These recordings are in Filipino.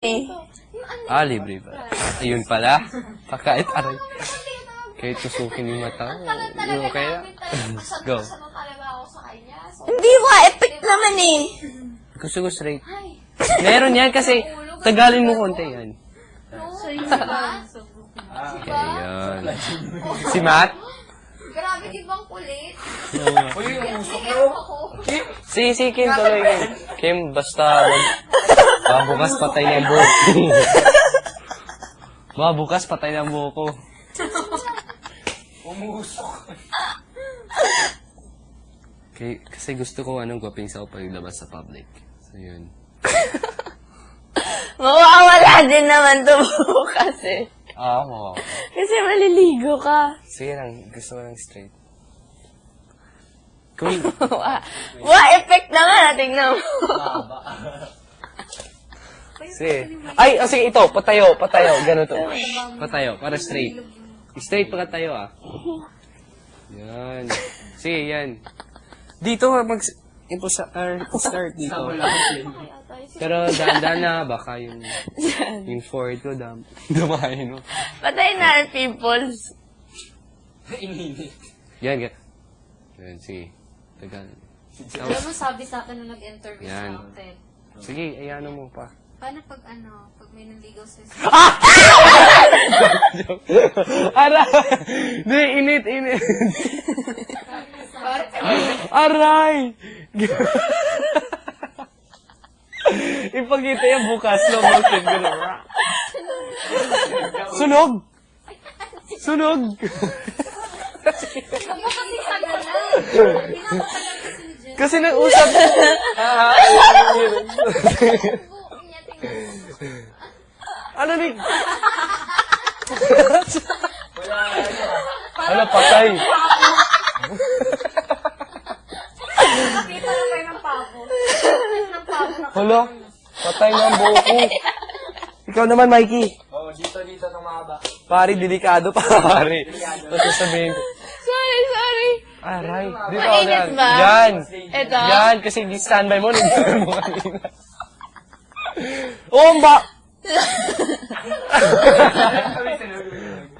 Libre ba? Ayun pala. Kahit aray. Kahit tusukin yung mata ko. Yung kaya. Go. Hindi ba? Epic naman eh. Gusto ko straight. Meron yan kasi tagalin mo konti yan. Ayan. Si Matt? Grabe, di bang kulit? Si Kim tuloy. Kim, basta bukas patay ng buhok. Bukas patay ng buhok ko. Kasi gusto ko gwaping sa paglabas sa public. So, yun. Mawawala din naman to bukas eh. Oo. Kasi maliligo ka. Sige lang, gusto ko lang straight. Kung, Epic naman. Tingnan mo. sige. Sige, ito, patayo. Ganun to. Patayo, para straight. Straight pagkatayo Yan. Sige, yan. Dito, start dito. Pero dahan na, baka yung forehead ko, damahin mo. Patay na ang pimples. Yan. Yan, sige. Tagal. Alam mo, sabi sa akin nung nag-interview Yan. sa akin. Sige, ayano mo pa. Paano pag may nanligaw sa Aray! Di, init. Aray! Ipagkita yan bukas, slow motion. Sunog! Kasi nag-usap. Ano ni? Ano, patay? Nakita na kayo ng pabo. Hala, patay na ang buhok ko. Ikaw naman, Mikey. Dito itong mahaba. Pare, delikado pare. Tapos sabihin ko, Sorry. aray. Dito Mainit ba? Yan. Ito? Yan, kasi di-standby mo. Nagdaan mo kanina. Oo,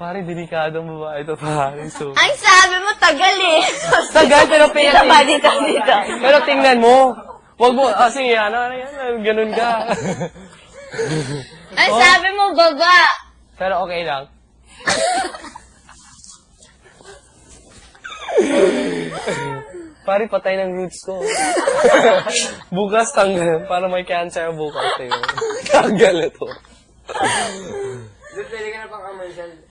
Pare, delikado mo ba? Ito, pare. So, Ang sabi mo, tagal eh. tagal, pero Dito ba? Dito. Pero tingnan mo. Wag mo, sige, ganun ka. Ang sabi mo, baba. Pero okay lang. Pare, patay ng roots ko. Bukas tanggal. Para may cancer bukas. Tanggal ito. Pwede ka na pang commercial.